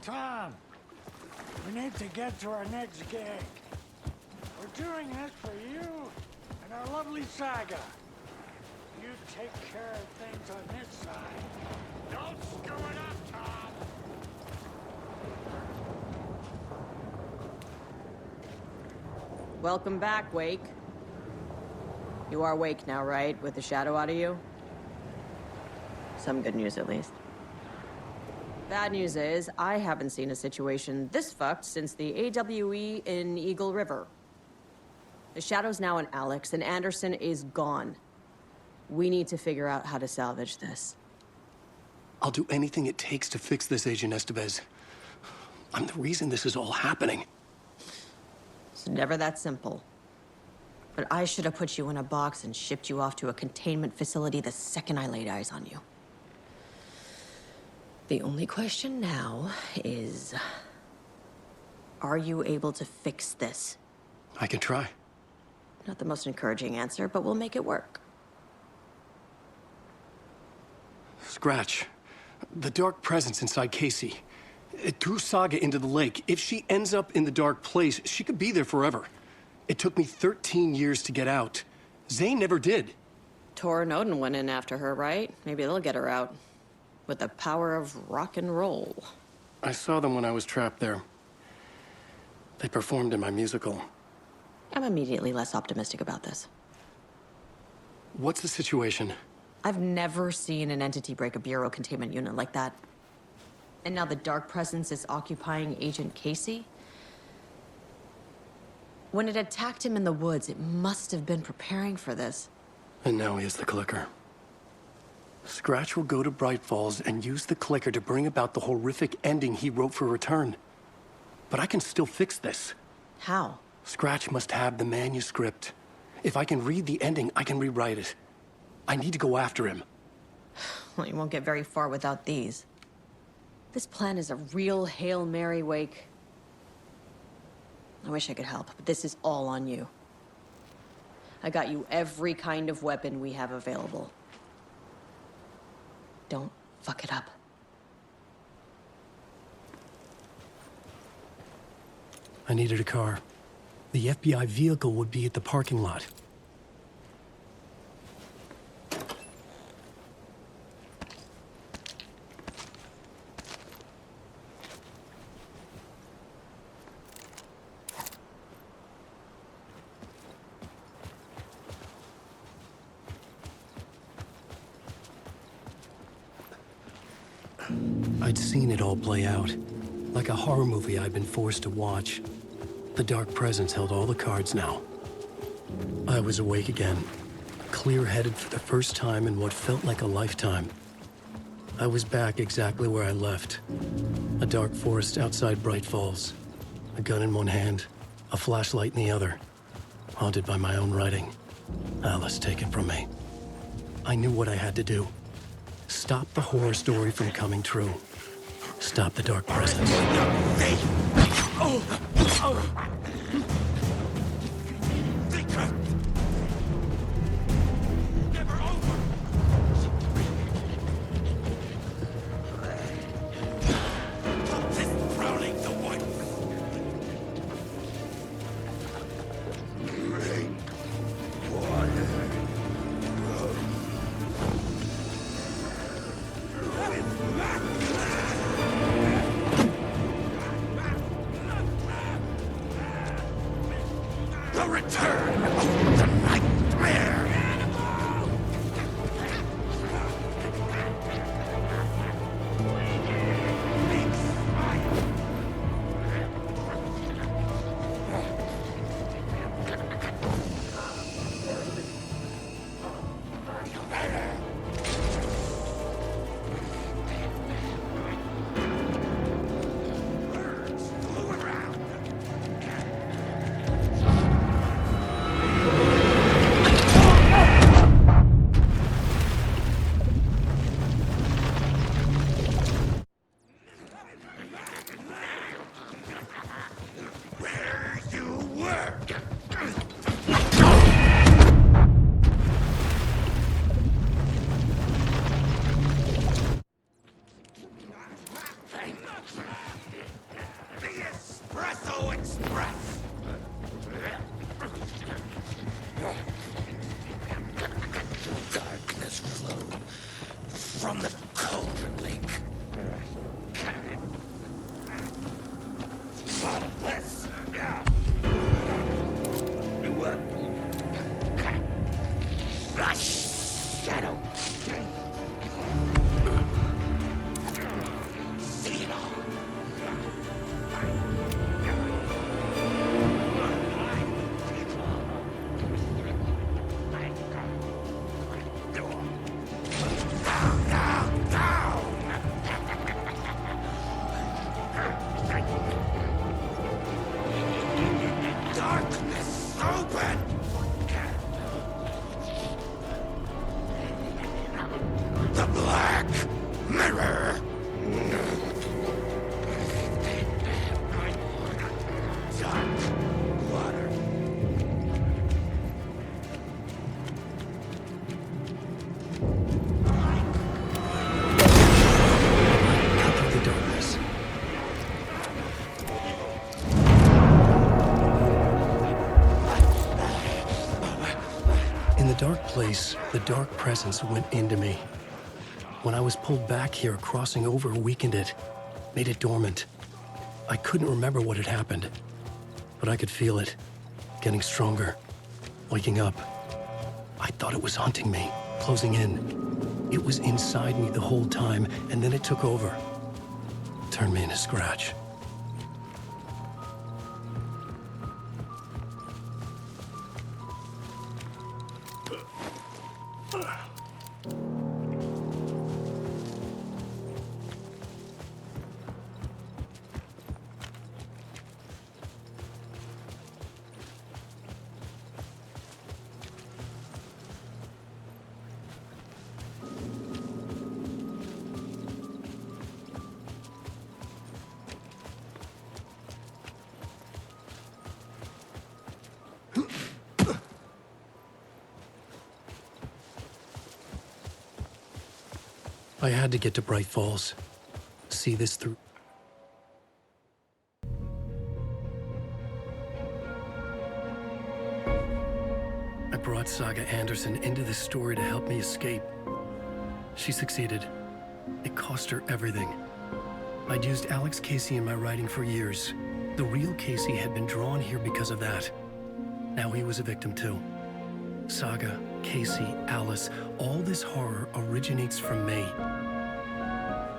Tom. We need to get to our next gig. We're doing this for you and our lovely saga. You take care of things on this side. Don't screw it up, Tom! Welcome back, Wake. You are Wake now, right? With the shadow out of you? Some good news, at least. Bad news is, I haven't seen a situation this fucked since the AWE in Eagle River. The shadow's now in Alex, and Anderson is gone. We need to figure out how to salvage this. I'll do anything it takes to fix this, Agent Estevez. I'm the reason this is all happening. It's never that simple. But I should have put you in a box and shipped you off to a containment facility the second I laid eyes on you. The only question now is, are you able to fix this? I can try. Not the most encouraging answer, but we'll make it work. Scratch. The dark presence inside Casey. It threw Saga into the lake. If she ends up in the dark place, she could be there forever. It took me 13 years to get out. Zane never did. Tor and Odin went in after her, right? Maybe they'll get her out. With the power of rock and roll. I saw them when I was trapped there. They performed in my musical. I'm immediately less optimistic about this. What's the situation? I've never seen an entity break a bureau containment unit like that. And now the dark presence is occupying Agent Casey? When it attacked him in the woods, it must have been preparing for this. And now he has the clicker. Scratch will go to Bright Falls and use the clicker to bring about the horrific ending he wrote for Return. But I can still fix this. How? Scratch must have the manuscript. If I can read the ending, I can rewrite it. I need to go after him. Well, you won't get very far without these. This plan is a real Hail Mary, Wake. I wish I could help, but this is all on you. I got you every kind of weapon we have available. Don't fuck it up. I needed a car. The FBI vehicle would be at the parking lot. I'd seen it all play out. Like a horror movie I'd been forced to watch. The dark presence held all the cards now. I was awake again, clear-headed for the first time in what felt like a lifetime. I was back exactly where I left. A dark forest outside Bright Falls. A gun in one hand, a flashlight in the other. Haunted by my own writing. Alice taken from me. I knew what I had to do. Stop the horror story from coming true. Stop the dark presence. from the Cauldron Lake. This. Shadow. See it all. Darkness open! The Black Mirror! Dark water. Cut through the darkness. In the dark place, the dark presence went into me. When I was pulled back here, crossing over weakened it, made it dormant. I couldn't remember what had happened, but I could feel it, getting stronger, waking up. I thought it was hunting me, closing in. It was inside me the whole time, and then it took over. Turned me into Scratch. I had to get to Bright Falls. See this through. I brought Saga Anderson into this story to help me escape. She succeeded. It cost her everything. I'd used Alex Casey in my writing for years. The real Casey had been drawn here because of that. Now he was a victim too. Saga, Casey, Alice, all this horror originates from me.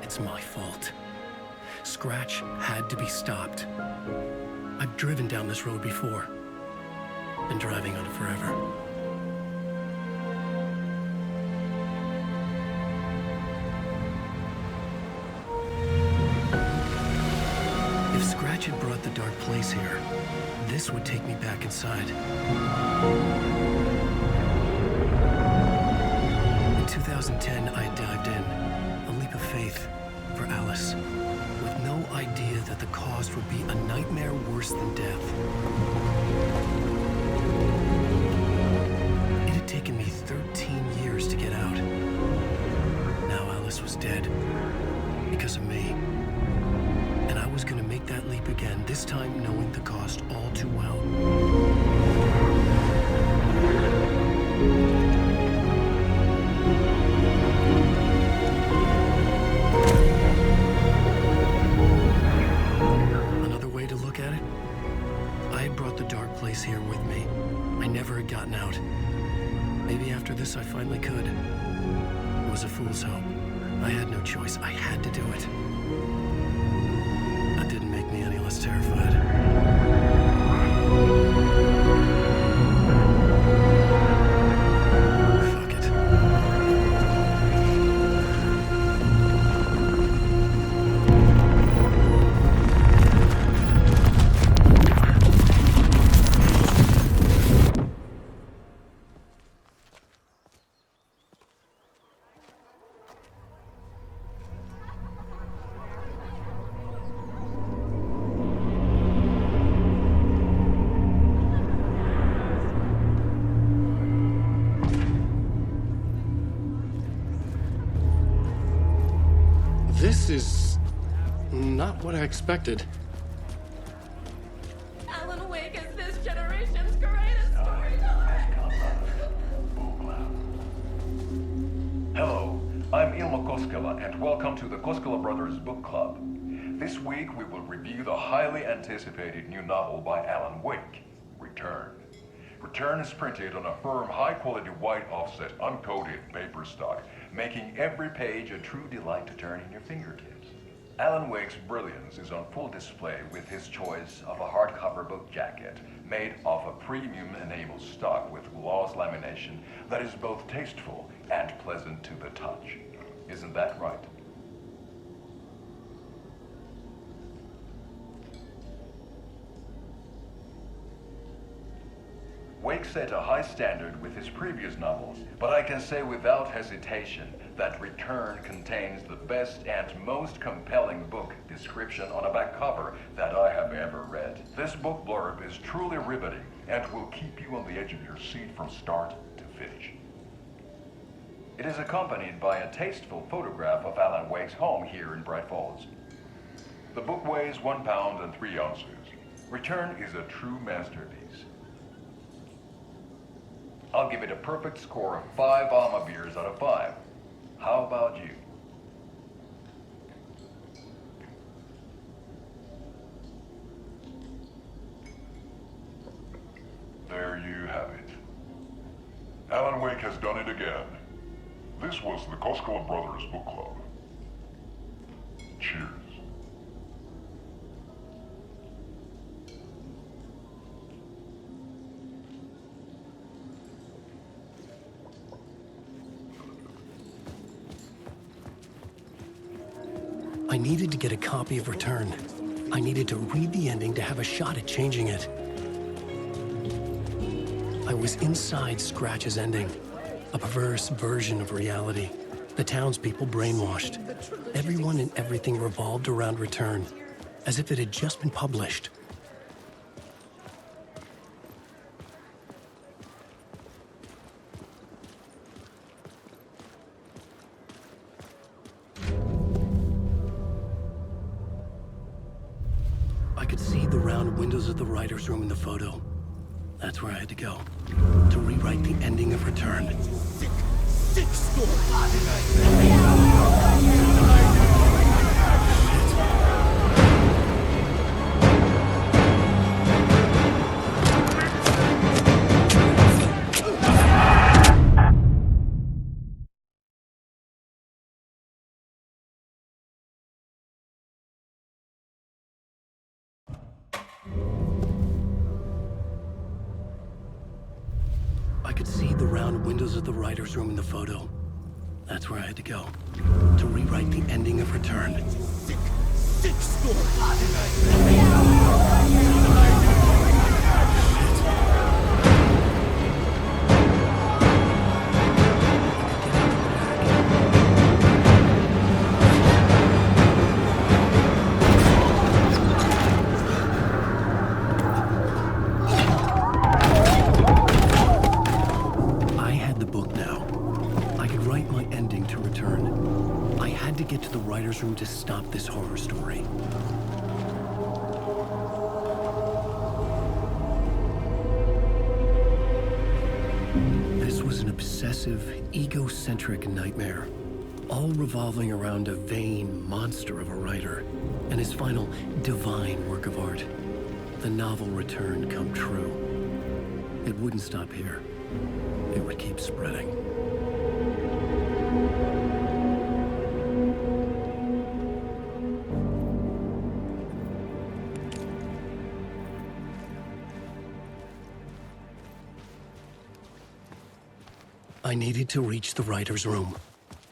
It's my fault. Scratch had to be stopped. I've driven down this road before. Been driving on it forever. If Scratch had brought the dark place here, this would take me back inside. In 2010, I dived in, a leap of faith for Alice, with no idea that the cost would be a nightmare worse than death. It had taken me 13 years to get out. Now Alice was dead, because of me. And I was gonna make that leap again, this time knowing the cost all too well. Another way to look at it, I had brought the dark place here with me. I never had gotten out. Maybe after this I finally could. It was a fool's hope. I had no choice. I had to do it. That didn't make me any less terrified. Fuck it. This is not what I expected. Alan Wake is this generation's greatest storyteller. Hello, I'm Il Makosa Koskela, and welcome to the Koskela Brothers Book Club. This week we will review the highly anticipated new novel by Alan Wake, Return. Return is printed on a firm, high-quality white offset, uncoated paper stock, making every page a true delight to turn in your fingertips. Alan Wake's brilliance is on full display with his choice of a hardcover book jacket made of a premium enamel stock with gloss lamination that is both tasteful and pleasant to the touch. Isn't that right? Wake set a high standard with his previous novels, but I can say without hesitation that Return contains the best and most compelling book description on a back cover that I have ever read. This book blurb is truly riveting and will keep you on the edge of your seat from start to finish. It is accompanied by a tasteful photograph of Alan Wake's home here in Bright Falls. The book weighs 1 pound and 3 ounces. Return is a true masterpiece. I'll give it a perfect score of 5 Alma beers out of 5. How about you? There you have it. Alan Wake has done it again. This was the Koskela Brothers Book Club. Cheers. I needed to get a copy of Return. I needed to read the ending to have a shot at changing it. I was inside Scratch's ending, a perverse version of reality. The townspeople brainwashed. Everyone and everything revolved around Return, as if it had just been published. I could see the round windows of the writer's room in the photo. That's where I had to go, to rewrite the ending of Return. Sick story. I could see the round windows of the writer's room in the photo. That's where I had to go, to rewrite the ending of Return. Sick story. I had the book now. I could write my ending to Return. I had to get to the writer's room to stop this horror story. This was an obsessive, egocentric nightmare, all revolving around a vain monster of a writer and his final divine work of art, the novel Return come true. It wouldn't stop here. It would keep spreading. I needed to reach the writer's room.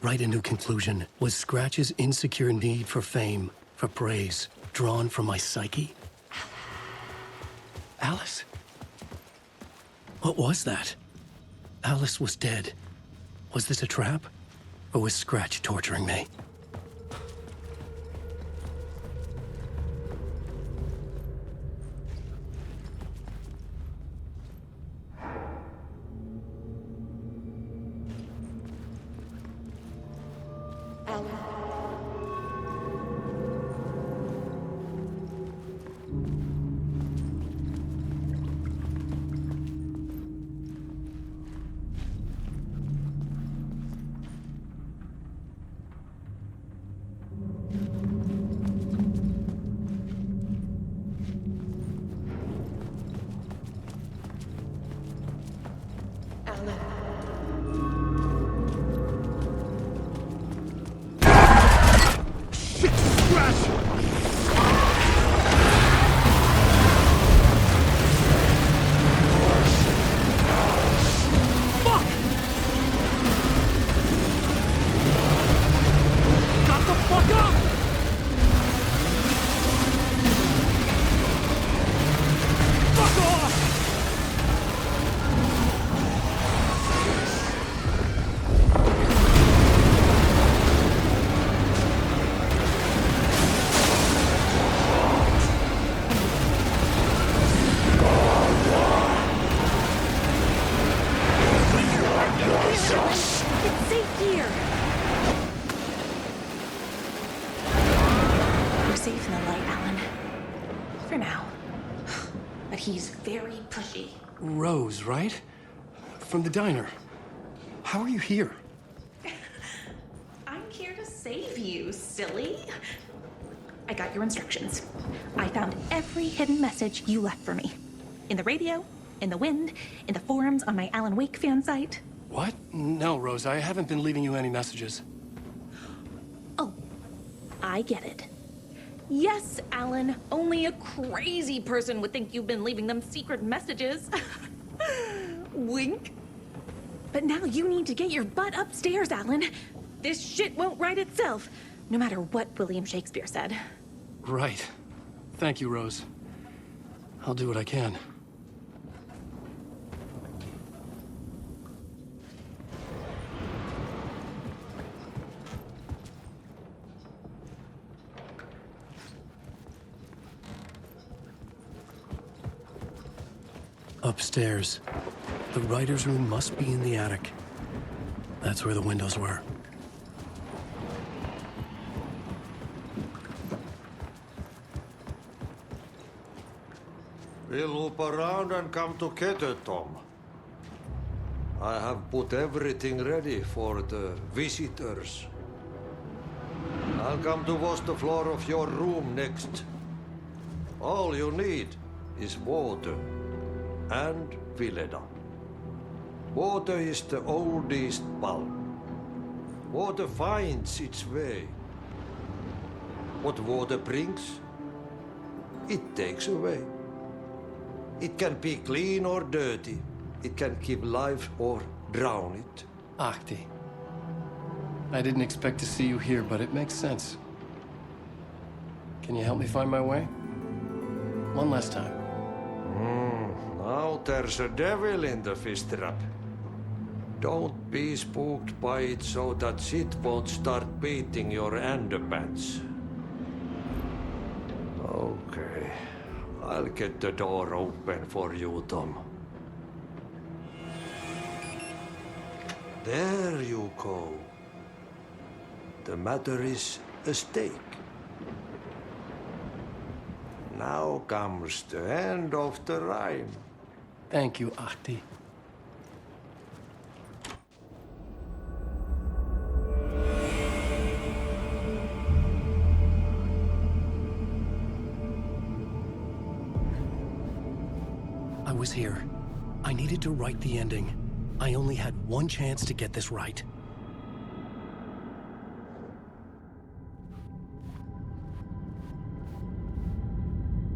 Write a new conclusion. Was Scratch's insecure need for fame, for praise, drawn from my psyche? Alice? What was that? Alice was dead. Was this a trap? Or was Scratch torturing me? for now. But he's very pushy. Rose, right? From the diner. How are you here? I'm here to save you, silly. I got your instructions. I found every hidden message you left for me. In the radio, in the wind, in the forums on my Alan Wake fan site. What? No, Rose, I haven't been leaving you any messages. Oh, I get it. Yes, Alan, only a crazy person would think you've been leaving them secret messages. Wink. But now you need to get your butt upstairs, Alan. This shit won't right itself, no matter what William Shakespeare said. Right. Thank you, Rose. I'll do what I can. Upstairs. The writer's room must be in the attic. That's where the windows were. We'll loop around and come together, Tom. I have put everything ready for the visitors. I'll come to wash the floor of your room next. All you need is water and Vileda. Water is the oldest bulb. Water finds its way. What water brings, it takes away. It can be clean or dirty. It can keep life or drown it. Ahti. I didn't expect to see you here, but it makes sense. Can you help me find my way? One last time. Now there's a devil in the fish trap. Don't be spooked by it so that shit won't start beating your underpants. Okay. I'll get the door open for you, Tom. There you go. The matter is a stake. Now comes the end of the rhyme. Thank you, Ahti. I was here. I needed to write the ending. I only had one chance to get this right.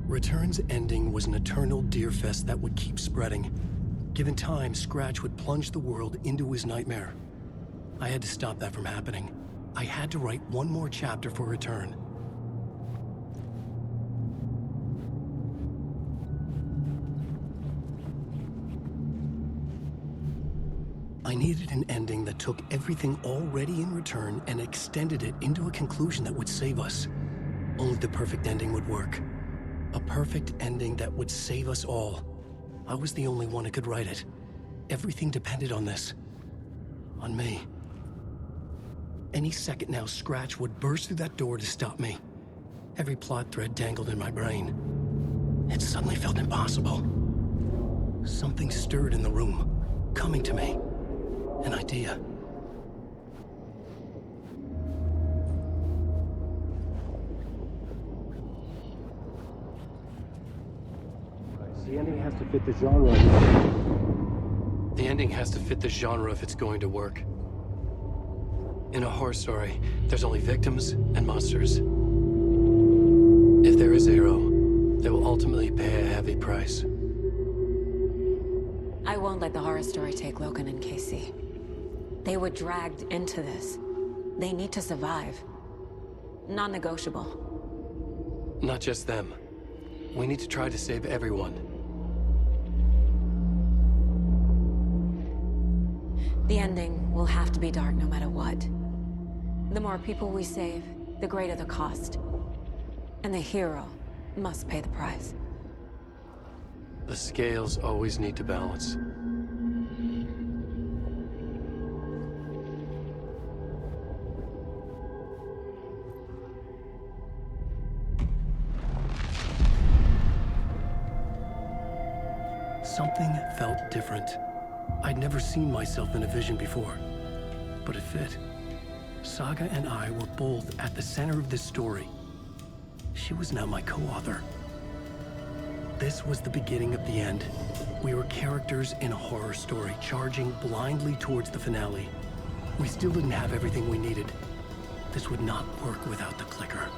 Return's ending was an eternal Deerfest that would keep spreading. Given time, Scratch would plunge the world into his nightmare. I had to stop that from happening. I had to write one more chapter for Return. I needed an ending that took everything already in Return and extended it into a conclusion that would save us. Only the perfect ending would work. A perfect ending that would save us all. I was the only one who could write it. Everything depended on this. On me. Any second now, Scratch would burst through that door to stop me. Every plot thread dangled in my brain. It suddenly felt impossible. Something stirred in the room, coming to me. An idea. The ending has to fit the genre. The ending has to fit the genre if it's going to work. In a horror story, there's only victims and monsters. If there is a hero, they will ultimately pay a heavy price. I won't let the horror story take Logan and Casey. They were dragged into this. They need to survive. Non-negotiable. Not just them. We need to try to save everyone. The ending will have to be dark no matter what. The more people we save, the greater the cost. And the hero must pay the price. The scales always need to balance. Something felt different. I'd never seen myself in a vision before, but it fit. Saga and I were both at the center of this story. She was now my co-author. This was the beginning of the end. We were characters in a horror story, charging blindly towards the finale. We still didn't have everything we needed. This would not work without the clicker.